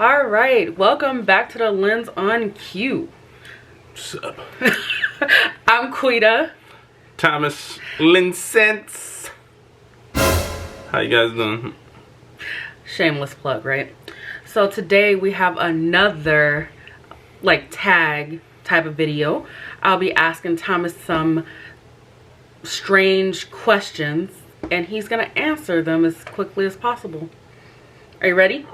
All right, welcome back to the Lens on Q. What's up? I'm Quita. Thomas Lincents. How you guys doing? Shameless plug, right? So today we have another tag type of video. I'll be asking Thomas some strange questions and he's gonna answer them as quickly as possible. Are you ready?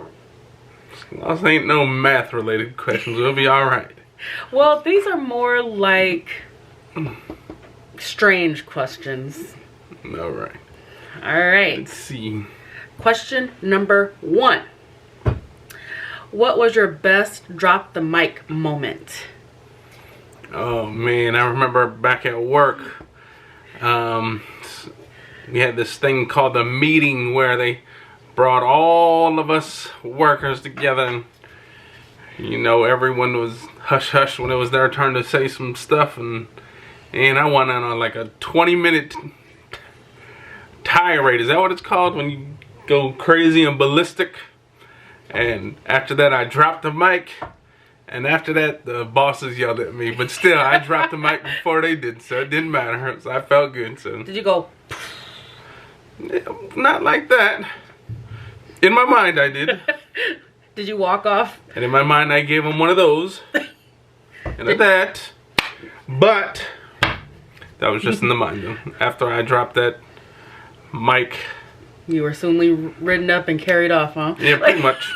Those ain't no math related questions. We'll be alright. Well, these are more like strange questions. Alright. Alright. Let's see. Question number 1. What was your best drop the mic moment? Oh man, I remember back at work, we had this thing called the meeting where they brought all of us workers together and, you know, everyone was hush hush when it was their turn to say some stuff, and I went on like a 20-minute tirade. Is that what it's called when you go crazy and ballistic? And after that I dropped the mic, and after that the bosses yelled at me, but still I dropped the mic before they did, so it didn't matter. So I felt good. So did you go? Not like that. In my mind I did. Did you walk off? And in my mind I gave him one of those and that, but that was just in the mind though. After I dropped that mic, you were soonly ridden up and carried off, huh? Yeah, pretty much.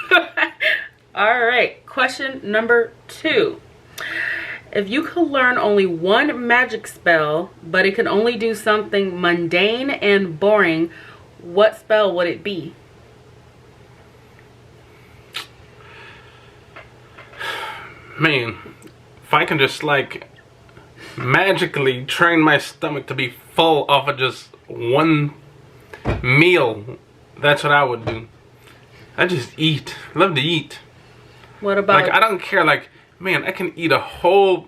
Alright, question number 2. If you could learn only one magic spell, but it could only do something mundane and boring, what spell would it be? Man, if I can just like magically train my stomach to be full off of just one meal, that's what I would do. I just eat. Love to eat. What about, like, I don't care, like, man, I can eat a whole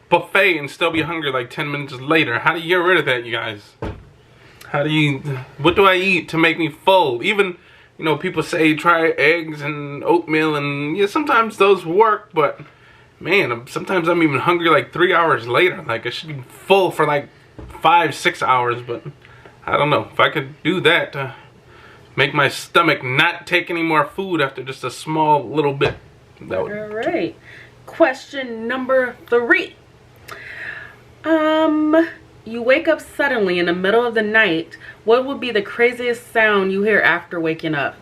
buffet and still be hungry like 10 minutes later. How do you get rid of that, you guys? What do I eat to make me full? Even, you know, people say try eggs and oatmeal, and yeah, sometimes those work, but man, sometimes I'm even hungry like 3 hours later. Like, I should be full for like 5-6 hours, but I don't know. If I could do that, make my stomach not take any more food after just a small little bit, that would. Alright. Question number 3. You wake up suddenly in the middle of the night. What would be the craziest sound you hear after waking up?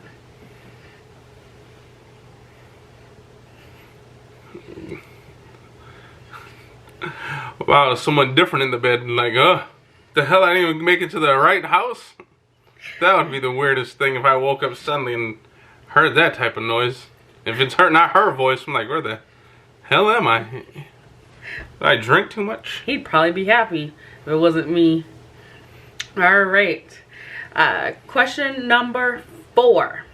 Wow, there's someone different in the bed, and like, the hell, I didn't even make it to the right house? That would be the weirdest thing if I woke up suddenly and heard that type of noise. If it's her, not her voice, I'm like, where the hell am I? Did I drink too much? He'd probably be happy if it wasn't me. Alright. Question number 4.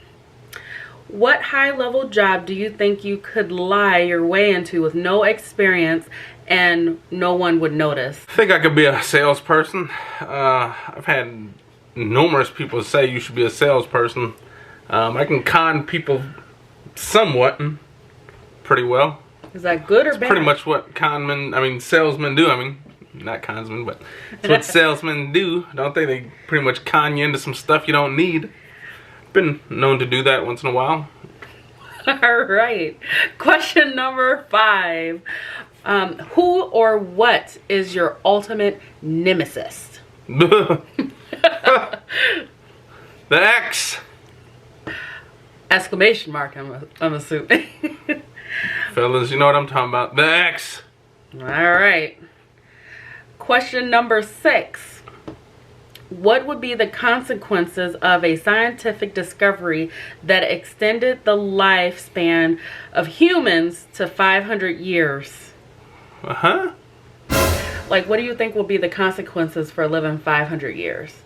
What high-level job do you think you could lie your way into with no experience and no one would notice? I think I could be a salesperson. I've had numerous people say you should be a salesperson. I can con people somewhat, pretty well. Is that good or bad? Pretty much what salesmen do. I mean, not consmen, but it's what salesmen do, don't they? They pretty much con you into some stuff you don't need. Been known to do that once in a while. Alright. Question number 5. Who or what is your ultimate nemesis? The X! Exclamation mark, I'm assuming. Fellas, you know what I'm talking about. The X! Alright. Question number 6. What would be the consequences of a scientific discovery that extended the lifespan of humans to 500 years? Uh-huh. Like, what do you think will be the consequences for living 500 years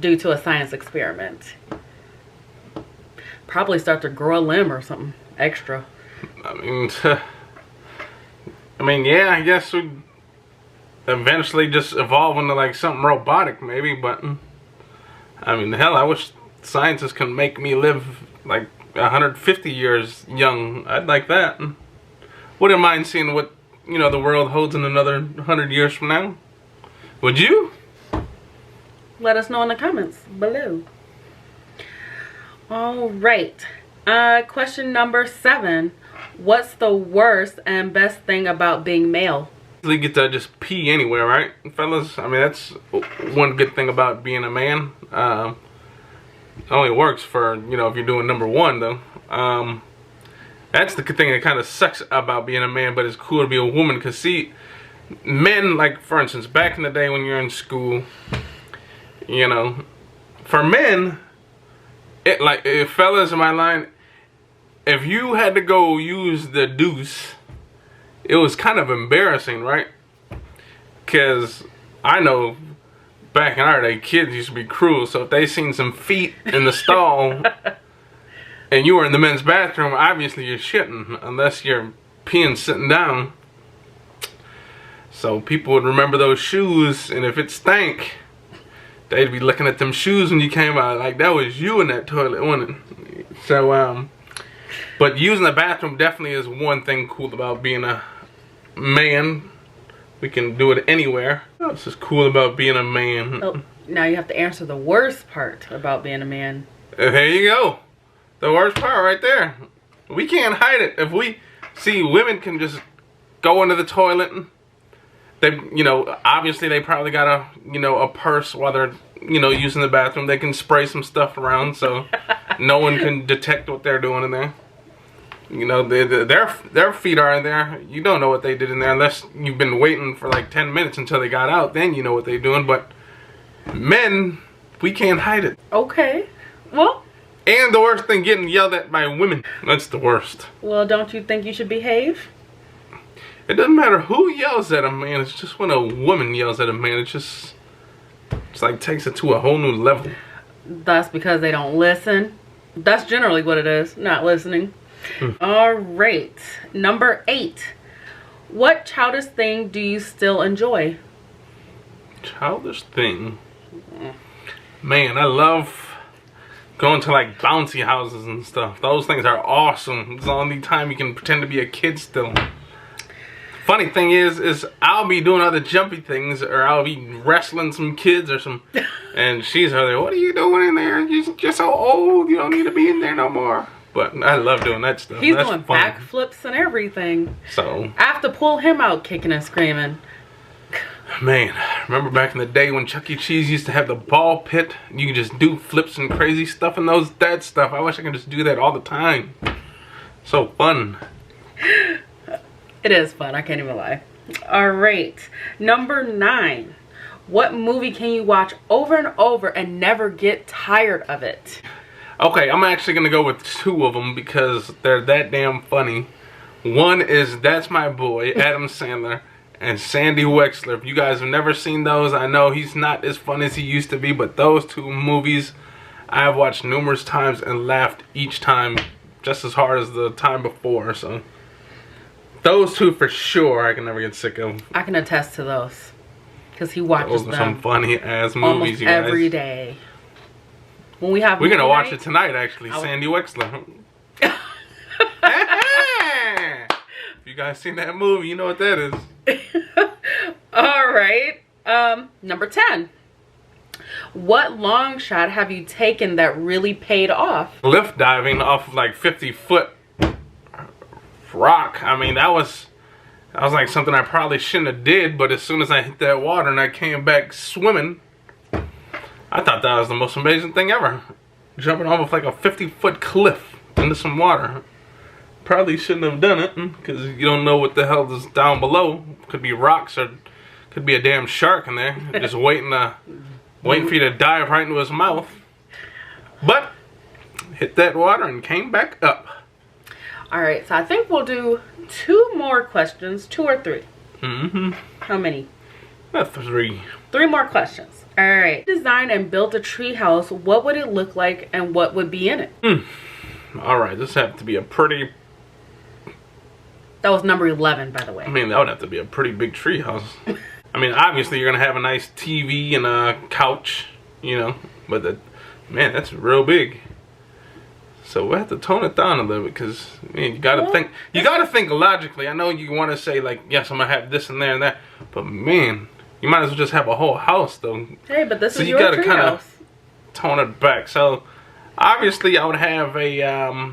due to a science experiment? Probably start to grow a limb or something extra. I mean, yeah, I guess we'd eventually just evolve into like something robotic maybe, but I mean, hell, I wish scientists can make me live like 150 years young. I'd like that. Wouldn't mind seeing what, you know, the world holds in another 100 years from now. Would you? Let us know in the comments below. All right. Question number 7. What's the worst and best thing about being male? You get to just pee anywhere, right, fellas? I mean, that's one good thing about being a man. It only works for, you know, if you're doing number 1, though. That's the thing that kind of sucks about being a man, but it's cool to be a woman. Because, see, men, like, for instance, back in the day when you're in school, you know, for men, like, if fellas in my line, if you had to go use the deuce, it was kind of embarrassing, right? Because I know back in our day, kids used to be cruel. So if they seen some feet in the stall and you were in the men's bathroom, obviously you're shitting unless you're peeing sitting down. So people would remember those shoes, and if it stank, they'd be looking at them shoes when you came out like that was you in that toilet, wasn't it? So, but using the bathroom definitely is one thing cool about being a man. We can do it anywhere. What else is cool about being a man? Oh, now you have to answer the worst part about being a man. There you go. The worst part right there. We can't hide it. If we see, women can just go into the toilet. They, you know, obviously they probably got a, you know, a purse while they're, you know, using the bathroom. They can spray some stuff around so no one can detect what they're doing in there. You know, their feet are in there. You don't know what they did in there unless you've been waiting for like 10 minutes until they got out. Then you know what they're doing. But men, we can't hide it. Okay. Well. And the worst thing, getting yelled at by women. That's the worst. Well, don't you think you should behave? It doesn't matter who yells at a man. It's just when a woman yells at a man. It's like takes it to a whole new level. That's because they don't listen. That's generally what it is. Not listening. All right. Number 8. What childish thing do you still enjoy? Childish thing? Man, I love going to like bouncy houses and stuff. Those things are awesome. It's the only time you can pretend to be a kid still. Funny thing is I'll be doing other jumpy things, or I'll be wrestling some kids or some, and she's over there, what are you doing in there? You're so old, you don't need to be in there no more. But I love doing that stuff. He's doing backflips and everything. So I have to pull him out kicking and screaming. Man, remember back in the day when Chuck E. Cheese used to have the ball pit? You could just do flips and crazy stuff and that stuff. I wish I could just do that all the time. So fun. It is fun, I can't even lie. All right, number 9. What movie can you watch over and over and never get tired of it? Okay, I'm actually going to go with 2 of them because they're that damn funny. One is That's My Boy, Adam Sandler, and Sandy Wexler. If you guys have never seen those, I know he's not as fun as he used to be, but those 2 movies I have watched numerous times and laughed each time just as hard as the time before. So those 2 for sure I can never get sick of. I can attest to those because he watches them some funny ass movies, almost you guys. every day. When we're gonna watch it tonight, actually. Sandy Wexler. If you guys seen that movie, you know what that is. All right. Number 10. What long shot have you taken that really paid off? Lift diving off of like 50-foot rock. I mean, that was like something I probably shouldn't have did, but as soon as I hit that water and I came back swimming, I thought that was the most amazing thing ever. Jumping off of like a 50-foot cliff into some water. Probably shouldn't have done it because you don't know what the hell is down below. Could be rocks or could be a damn shark in there just waiting for you to dive right into his mouth. But hit that water and came back up. All right, so I think we'll do 2 more questions, 2 or 3. Mm-hmm. How many? 3. 3 more questions. All right. Design and build a tree house. What would it look like and what would be in it? All right, this have to be a pretty... That was number 11, by the way. I mean, that would have to be a pretty big tree house. I mean, obviously you're gonna have a nice TV and a couch, you know, but man, that's real big. So we have to tone it down a little bit, because man, you gotta think. You gotta think logically. I know you want to say like, yes, I'm gonna have this and there and that, but man, you might as well just have a whole house though. Hey, but this so is you your gotta kind of tone it back. So obviously, I would have a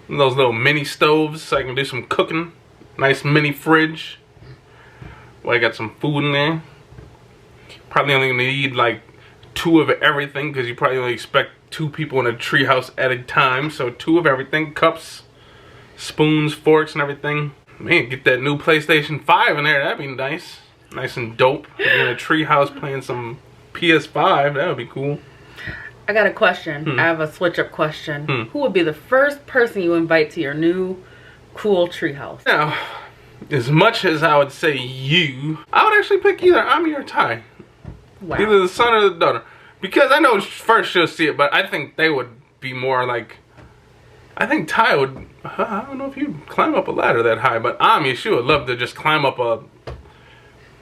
those little mini stoves so I can do some cooking. Nice mini fridge. Well, I got some food in there. Probably only gonna need like 2 of everything, because you probably only expect 2 people in a treehouse at a time. So 2 of everything, cups, spoons, forks, and everything. Man, get that new PlayStation 5 in there. That'd be nice. Nice and dope. In a treehouse playing some PS5. That would be cool. I got a question. I have a switch up question. Who would be the first person you invite to your new cool treehouse? Now, as much as I would say you, I would actually pick either Ami or Ty. Wow. Either the son or the daughter. Because I know first she'll see it, but I think they would be more like... I think Ty would... I don't know if you'd climb up a ladder that high, but Ami, she would love to just climb up a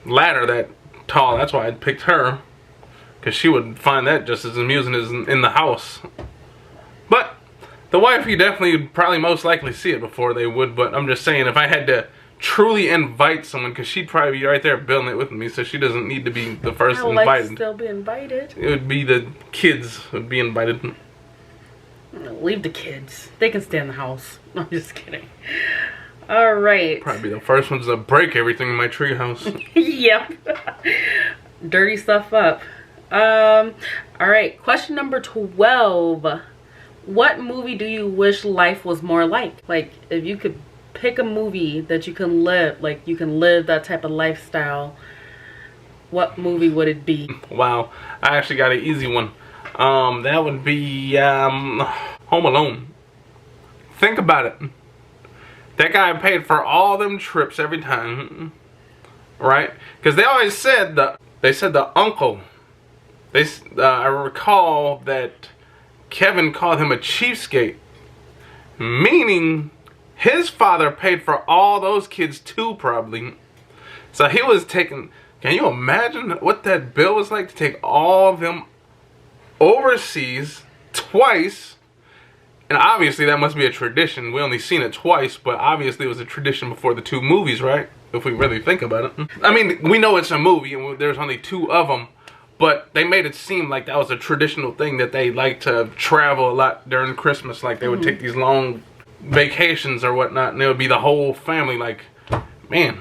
ladder that tall. That's why I picked her. Because she would find that just as amusing as in the house. But the wife, you definitely would probably most likely see it before they would. But I'm just saying, if I had to truly invite someone, because she'd probably be right there building it with me, so she doesn't need to be the first invited. I would like to still be invited. It would be the kids would be invited. Leave the kids. They can stay in the house. I'm just kidding. All right. Probably the first ones to break everything in my treehouse. Yep. Dirty stuff up. All right. Question number 12. What movie do you wish life was more like? Like, if you could pick a movie that you can live, like you can live that type of lifestyle, what movie would it be? Wow, I actually got an easy one. That would be Home Alone. Think about it. That guy paid for all them trips every time, right? Because they always said the uncle. I recall that Kevin called him a cheapskate, meaning his father paid for all those kids too, probably. So he was taking... Can you imagine what that bill was like to take all of them overseas twice? And obviously that must be a tradition. We only seen it twice, but obviously it was a tradition before the 2 movies, right? If we really think about it. I mean, we know it's a movie and there's only 2 of them, but they made it seem like that was a traditional thing, that they like to travel a lot during Christmas. Like they would take these long vacations or whatnot, and it would be the whole family. Like, man,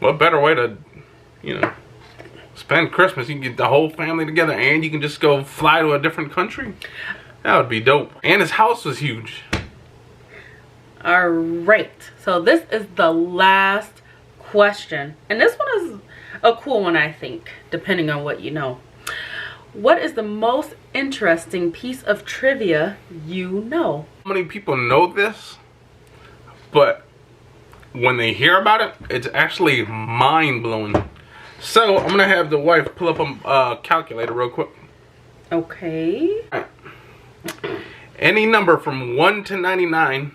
what better way to, you know, spend Christmas? You can get the whole family together and you can just go fly to a different country. That would be dope. And his house was huge. All right, so this is the last question, and this one is a cool one, I think, depending on what you know. What is the most interesting piece of trivia you know? How many people know this? But when they hear about it, it's actually mind-blowing. So I'm gonna have the wife pull up a calculator real quick. Okay. All right. Any number from 1 to 99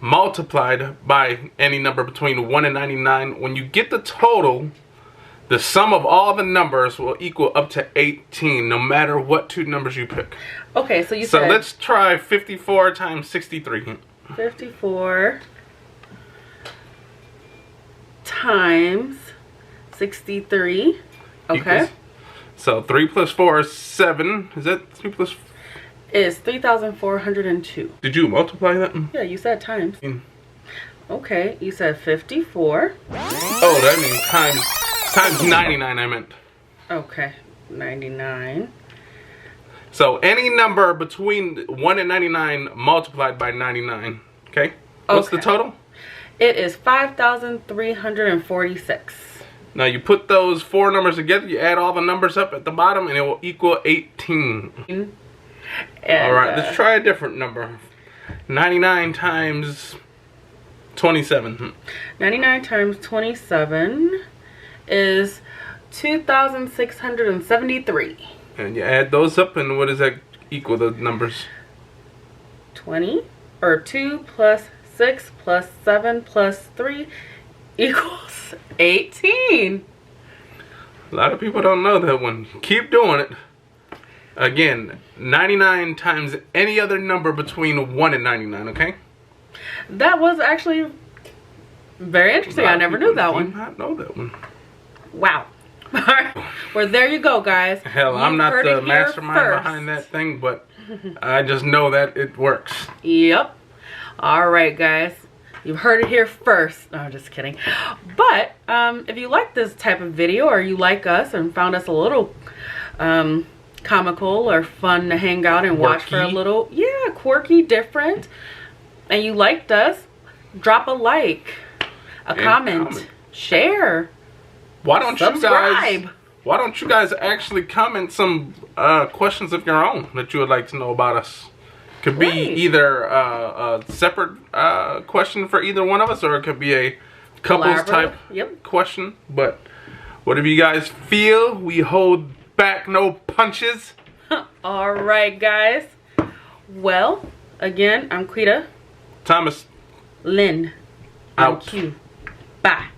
multiplied by any number between 1 and 99. When you get the total, the sum of all the numbers will equal up to 18, no matter what 2 numbers you pick. Okay, so you said... So let's try 54 times 63. 54 times 63. Okay. Equals, so 3 plus 4 is 7. Is that 3 plus... Is 3,402. Did you multiply that? Yeah, you said times. Okay, you said 54. Oh, that means times 99, I meant. Okay, 99. So any number between 1 and 99 multiplied by 99. Okay? What's the total? It is 5,346. Now you put those 4 numbers together, you add all the numbers up at the bottom, and it will equal 18. And, alright, let's try a different number. 99 times 27. 99 times 27 is 2,673. And you add those up, and what does that equal, the numbers? 20, or 2 plus 6 plus 7 plus 3 equals 18. A lot of people don't know that one. Keep doing it. Again, 99 times any other number between 1 and 99, okay? That was actually very interesting. I never knew that one. I did not know that one. Wow. Well, there you go, guys. Hell, I'm not the mastermind behind that thing, but I just know that it works. Yep. All right, guys. You've heard it here first. No, I'm just kidding. But if you like this type of video, or you like us and found us a little comical or fun to hang out and watch for a little, yeah, quirky, different, and you liked us, drop a like, a comment, share. Why don't subscribe. Why don't you guys actually comment some questions of your own that you would like to know about us? Could be either a separate question for either one of us, or it could be a couples type question. But whatever you guys feel, we hold back no punches. All right, guys. Well, again, I'm Quita. Thomas. Lynn. Out. Q. Bye.